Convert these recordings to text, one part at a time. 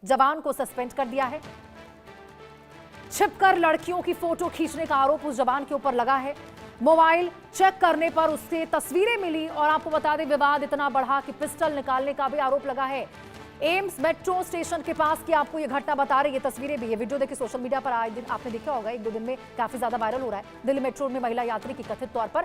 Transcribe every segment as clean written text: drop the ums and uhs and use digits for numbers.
जवान को सस्पेंड कर दिया है। छिपकर लड़कियों की फोटो खींचने का आरोप उस जवान के ऊपर लगा है। मोबाइल चेक करने पर उससे तस्वीरें मिली और आपको बता दें विवाद इतना बढ़ा कि पिस्टल निकालने का भी आरोप लगा है। एम्स मेट्रो स्टेशन के पास की आपको ये घटना बता रही है, तस्वीरें भी, ये वीडियो देखिए सोशल मीडिया पर आए दिन आपने देखा होगा, एक दो दिन में काफी ज्यादा वायरल हो रहा है। दिल्ली मेट्रो में महिला यात्री की कथित तौर पर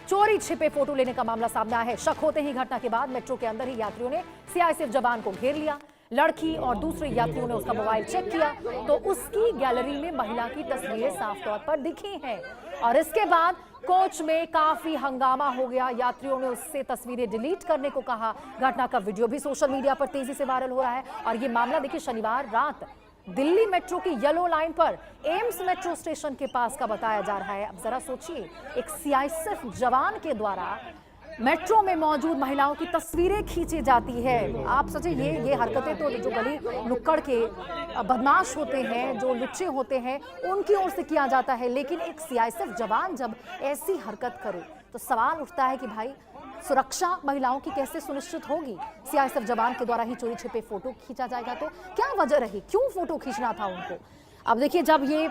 चोरी छिपे फोटो लेने का मामला सामने आया है। शक होते ही घटना के बाद मेट्रो के अंदर ही यात्रियों ने सीआईएसएफ जवान को घेर लिया। लड़की और दूसरे यात्रियों ने उसका मोबाइल चेक किया तो उसकी गैलरी में महिला की तस्वीरें साफ तौर पर दिखी हैं और इसके बाद कोच में काफी हंगामा हो गया। यात्रियों ने उससे तस्वीरें डिलीट करने को कहा। घटना का वीडियो भी सोशल मीडिया पर तेजी से वायरल हो रहा है और ये मामला देखिए शनिवार रात दिल्ली मेट्रो की येलो लाइन पर एम्स मेट्रो स्टेशन के पास का बताया जा रहा है। अब जरा सोचिए, एक सीआईएसएफ जवान के द्वारा मेट्रो में मौजूद महिलाओं की तस्वीरें खींची जाती है। आप सोचिए, ये हरकतें तो जो गली नुक्कड़ के बदमाश होते हैं, जो लुच्चे होते हैं, उनकी ओर से किया जाता है, लेकिन एक सीआईएसएफ जवान जब ऐसी हरकत करे तो सवाल उठता है कि भाई सुरक्षा महिलाओं की कैसे सुनिश्चित होगी। सीआईएसएफ जवान के द्वारा ही चोरी छिपे फोटो खींचा जाएगा तो क्या वजह रही, क्यों फोटो खींचना था उनको। अब देखिए, जब ये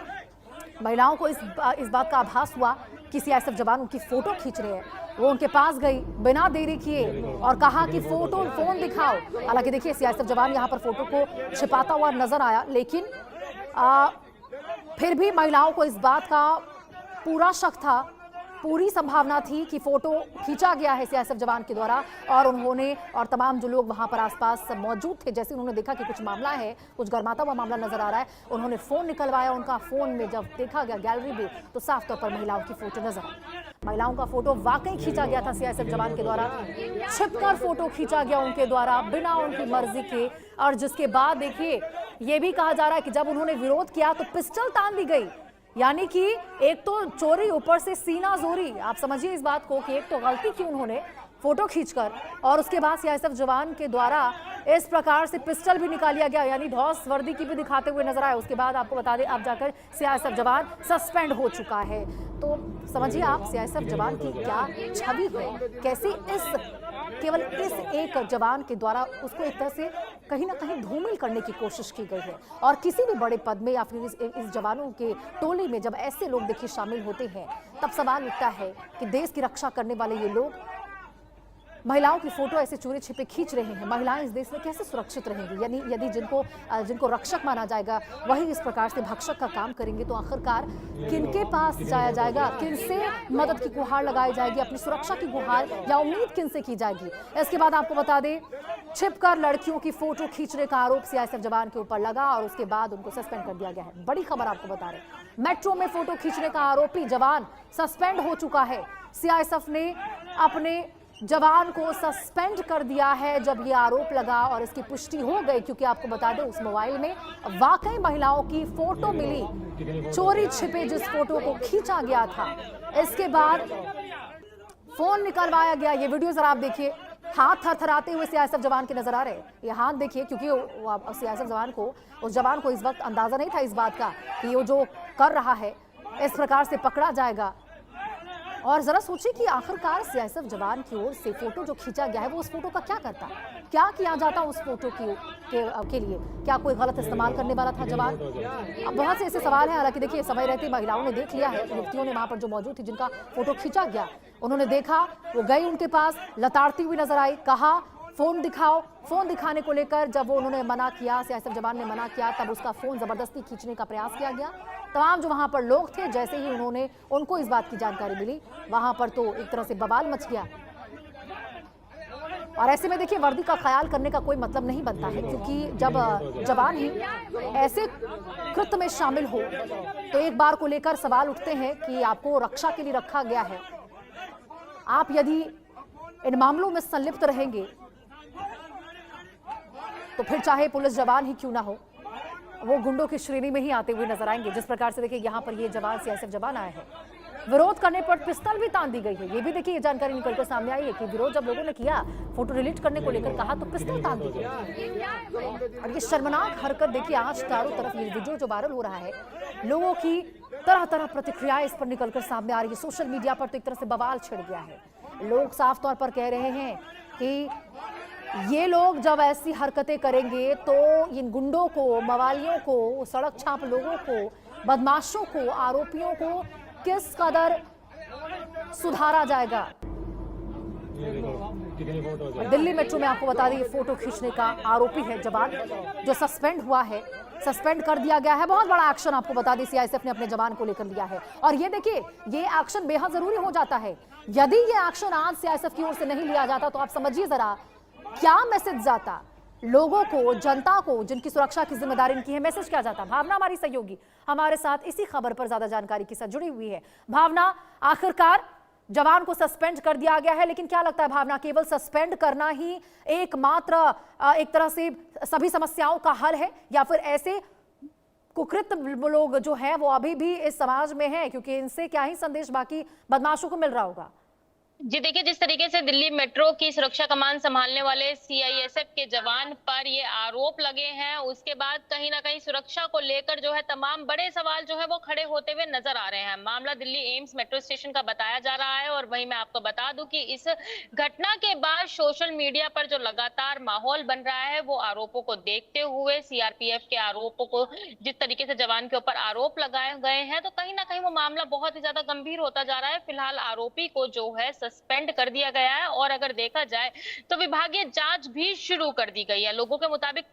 महिलाओं को इस बात का आभास हुआ कि सीआईएसएफ जवान उनकी फोटो खींच रहे हैं, वो उनके पास गई बिना देरी किए और कहा कि फोन दिखाओ। हालांकि देखिए सीआईएसएफ जवान यहाँ पर फोटो को छिपाता हुआ नजर आया, लेकिन फिर भी महिलाओं को इस बात का पूरा शक था, पूरी संभावना थी कि फोटो खींचा गया है सीआईएसएफ जवान के द्वारा और उन्होंने और तमाम जो लोग वहां पर आसपास मौजूद थे, जैसे उन्होंने देखा कि कुछ मामला है, कुछ गरमाता हुआ मामला नजर आ रहा है, उन्होंने फोन निकलवाया। उनका फोन में जब देखा गया गैलरी में तो साफ तौर पर महिलाओं की फोटो नजर आई। महिलाओं का फोटो वाकई खींचा गया था सीआईएसएफ जवान के द्वारा, छिपकर फोटो खींचा गया उनके द्वारा बिना उनकी मर्जी के। और जिसके बाद देखिए ये भी कहा जा रहा है कि जब उन्होंने विरोध किया तो पिस्टल तान दी गई, यानी कि एक तो चोरी ऊपर से सीना जोरी। आप समझिए इस बात को कि एक तो गलती की उन्होंने फोटो खींचकर और उसके बाद सीआईएसएफ जवान के द्वारा इस प्रकार से पिस्टल भी निकाल लिया गया, यानी धौस वर्दी की भी दिखाते हुए नजर आए। उसके बाद आपको बता दें अब जाकर सीआईएसएफ जवान सस्पेंड हो चुका है। तो समझिए आप सीआईएसएफ जवान की क्या छवि है, कैसे केवल इस एक जवान के द्वारा उसको एक तरह से कहीं ना कहीं धूमिल करने की कोशिश की गई है। और किसी भी बड़े पद में या फिर इस जवानों के टोली में जब ऐसे लोग देखिए शामिल होते हैं तब सवाल उठता है कि देश की रक्षा करने वाले ये लोग महिलाओं की फोटो ऐसे चोरी छिपे खींच रहे हैं, महिलाएं इस देश में कैसे सुरक्षित रहेंगी। यानी यदि जिनको रक्षक माना जाएगा वही इस प्रकार से भक्षक का काम करेंगे तो आखिरकार किनके पास जाया जाएगा, किनसे मदद की गुहार लगाई जाएगी, अपनी सुरक्षा की गुहार या उम्मीद किनसे की जाएगी। इसके बाद आपको बता दें छिपकर लड़कियों की फोटो खींचने का आरोप सीआईएसएफ जवान के ऊपर लगा और उसके बाद उनको सस्पेंड कर दिया गया है। बड़ी खबर आपको बता रहे, मेट्रो में फोटो खींचने का आरोपी जवान सस्पेंड हो चुका है। सीआईएसएफ ने अपने जवान को सस्पेंड कर दिया है जब ये आरोप लगा और इसकी पुष्टि हो गई, क्योंकि आपको बता दें उस मोबाइल में वाकई महिलाओं की फोटो मिली, चोरी छिपे जिस फोटो को खींचा गया था। इसके बाद फोन निकलवाया गया। ये वीडियो जरा आप देखिए, हाथ थरथराते हुए सीआईएसएफ जवान के नजर आ रहे हैं। ये हाथ देखिए, क्योंकि सीआईएसएफ जवान को, उस जवान को इस वक्त अंदाजा नहीं था इस बात का कि वो जो कर रहा है इस प्रकार से पकड़ा जाएगा। और जरा सोचिए कि आखिरकार सीआईएसएफ जवान की ओर से फोटो जो खींचा गया है वो उस फोटो का क्या करता, क्या किया जाता उस फोटो के लिए, क्या कोई गलत इस्तेमाल करने वाला था जवान। अब बहुत से ऐसे सवाल हैं। हालांकि देखिए समय रहते महिलाओं ने देख लिया है, युवतियों ने वहां पर जो मौजूद थी जिनका फोटो खींचा गया उन्होंने देखा, वो गई उनके पास, लताड़ती हुई नजर आई, कहा फोन दिखाओ। फोन दिखाने को लेकर जब वो उन्होंने मना किया, सीआईएसएफ जवान ने मना किया, तब उसका फोन जबरदस्ती खींचने का प्रयास किया गया। तमाम जो वहां पर लोग थे, जैसे ही उनको इस बात की जानकारी मिली वहां पर तो एक तरह से बवाल मच गया। और ऐसे में देखिए वर्दी का ख्याल करने का कोई मतलब नहीं बनता है, क्योंकि जब जवान ही ऐसे कृत्य में शामिल हो तो एक बार को लेकर सवाल उठते हैं कि आपको रक्षा के लिए रखा गया है, आप यदि इन मामलों में संलिप्त रहेंगे तो फिर चाहे पुलिस जवान ही क्यों ना हो, वो गुंडों की श्रेणी में ही आते हुए नजर आएंगे। जिस प्रकार से देखिए यहाँ पर ये जवान सीआईएसएफ जवान आए हैं, विरोध करने पर पिस्तौल भी तान दी गई है। ये भी देखिए ये जानकारी निकलकर सामने आई है कि विरोध जब लोगों ने किया, फोटो डिलीट करने को लेकर कहा, तो पिस्तौल तान दी गई। और ये शर्मनाक हरकत देखिए आज चारों तरफ ये वीडियो जो वायरल हो रहा है, लोगों की तरह तरह प्रतिक्रियाएं इस पर निकलकर सामने आ रही है। सोशल मीडिया पर तो एक तरह से बवाल छिड़ गया है। लोग साफ तौर पर कह रहे हैं कि ये लोग जब ऐसी हरकतें करेंगे तो इन गुंडों को, मवालियों को, सड़क छाप लोगों को, बदमाशों को, आरोपियों को किस कदर सुधारा जाएगा। दिल्ली मेट्रो में आपको बता दें, फोटो खींचने का आरोपी है जवान जो सस्पेंड हुआ है, सस्पेंड कर दिया गया है। बहुत बड़ा एक्शन आपको बता दें सीआईएसएफ ने अपने जवान को लेकर लिया है। और ये देखिए, ये एक्शन बेहद जरूरी हो जाता है। यदि ये एक्शन आज सीआईएसएफ की ओर से नहीं लिया जाता तो आप समझिए जरा क्या मैसेज जाता लोगों को, जनता को, जिनकी सुरक्षा की जिम्मेदारी इनकी है, मैसेज क्या जाता। भावना हमारी सहयोगी हमारे साथ इसी खबर पर ज्यादा जानकारी के साथ जुड़ी हुई है। भावना, आखिरकार जवान को सस्पेंड कर दिया गया है, लेकिन क्या लगता है भावना, केवल सस्पेंड करना ही एकमात्र एक तरह से सभी समस्याओं का हल है, या फिर ऐसे कुकृत लोग जो हैं वो अभी भी इस समाज में हैं, क्योंकि इनसे क्या ही संदेश बाकी बदमाशों को मिल रहा होगा। जी देखिए, जिस तरीके से दिल्ली मेट्रो की सुरक्षा कमान संभालने वाले सीआईएसएफ के जवान पर ये आरोप लगे हैं, उसके बाद कहीं ना कहीं सुरक्षा को लेकर जो है तमाम बड़े सवाल जो है वो खड़े होते हुए नजर आ रहे हैं। मामला दिल्ली एम्स मेट्रो स्टेशन का बताया जा रहा है और वहीं मैं आपको बता दूं कि इस घटना के बाद सोशल मीडिया पर जो लगातार माहौल बन रहा है वो आरोपों को देखते हुए, सीआरपीएफ के आरोपों को, जिस तरीके से जवान के ऊपर आरोप लगाए गए हैं, तो कहीं ना कहीं वो मामला बहुत ही ज्यादा गंभीर होता जा रहा है। फिलहाल आरोपी को जो है सस्पेंड कर दिया गया है और अगर देखा जाए तो विभागीय जांच भी शुरू कर दी गई है। लोगों के मुताबिक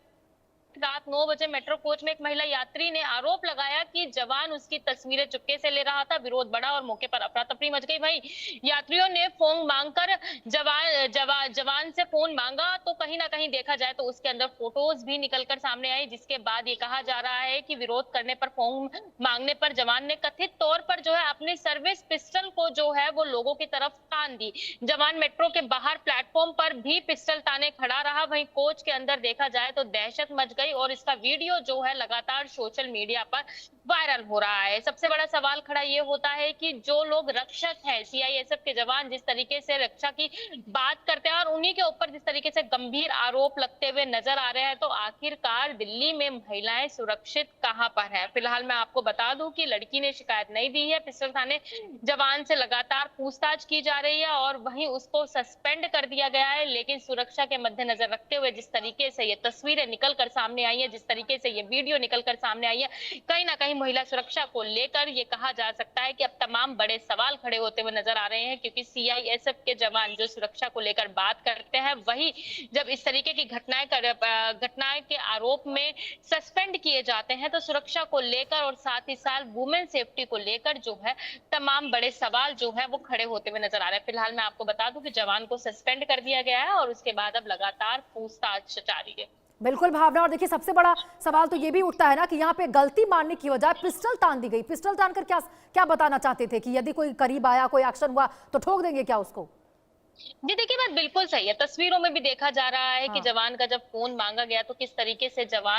रात 9 बजे मेट्रो कोच में एक महिला यात्री ने आरोप लगाया कि जवान उसकी तस्वीरें चुपके से ले रहा था। विरोध बढ़ा और मौके पर अफरा तफरी मच गई। भाई यात्रियों ने फोन मांगकर जवान से फोन मांगा तो कहीं ना कहीं देखा जाए तो उसके अंदर फोटोज भी निकलकर सामने आई, जिसके बाद ये कहा जा रहा है कि विरोध करने पर, फोन मांगने पर जवान ने कथित तौर पर जो है अपनी सर्विस पिस्टल को जो है वो लोगों की तरफ तान दी। जवान मेट्रो के बाहर प्लेटफॉर्म पर भी पिस्टल ताने खड़ा रहा। वहीं कोच के अंदर देखा जाए तो दहशत मच गई और इसका वीडियो जो है लगातार सोशल मीडिया पर वायरल हो रहा है। सबसे बड़ा सवाल खड़ा ये होता है कि जो लोग रक्षक हैं, सीआईएसएफ के जवान जिस तरीके से रक्षा की बात करते हैं और उन्हीं के ऊपर जिस तरीके से गंभीर आरोप लगते हुए नजर आ रहे हैं, तो आखिरकार दिल्ली में महिलाएं सुरक्षित कहां पर है। फिलहाल मैं आपको बता दूं कि लड़की ने शिकायत नहीं दी है। पिस्टल थाने जवान से लगातार पूछताछ की जा रही है और वहीं उसको सस्पेंड कर दिया गया है। लेकिन सुरक्षा के मद्देनजर रखते हुए जिस तरीके से ये तस्वीरें निकलकर सामने आई है, जिस तरीके से ये वीडियो निकलकर सामने आई है, कहीं ना कहीं महिला सुरक्षा को लेकर ये कहा जा सकता है कि अब तमाम बड़े सवाल खड़े होते हुए नजर आ रहे हैं, क्योंकि सीआईएसएफ के जवान जो सुरक्षा को लेकर बात करते हैं, वही जब इस तरीके की घटनाएं के आरोप में सस्पेंड किए जाते हैं तो सुरक्षा को लेकर और साथ ही साथ वुमेन सेफ्टी को लेकर जो है तमाम बड़े सवाल जो है वो खड़े होते हुए नजर आ रहे हैं। फिलहाल मैं आपको बता दूं कि जवान को सस्पेंड कर दिया गया है और उसके बाद अब लगातार पूछताछ जारी है। बिल्कुल भावना, और देखिए सबसे बड़ा सवाल तो ये भी उठता है ना कि यहाँ पे गलती मानने की बजाय पिस्टल तान दी गई। पिस्टल तान कर क्या क्या बताना चाहते थे कि यदि कोई करीब आया, कोई एक्शन हुआ तो ठोक देंगे क्या उसको? जी देखिए, बात बिल्कुल सही है। तस्वीरों में भी देखा जा रहा है कि हाँ। जवान का जब फोन मांगा गया तो किस तरीके से जवान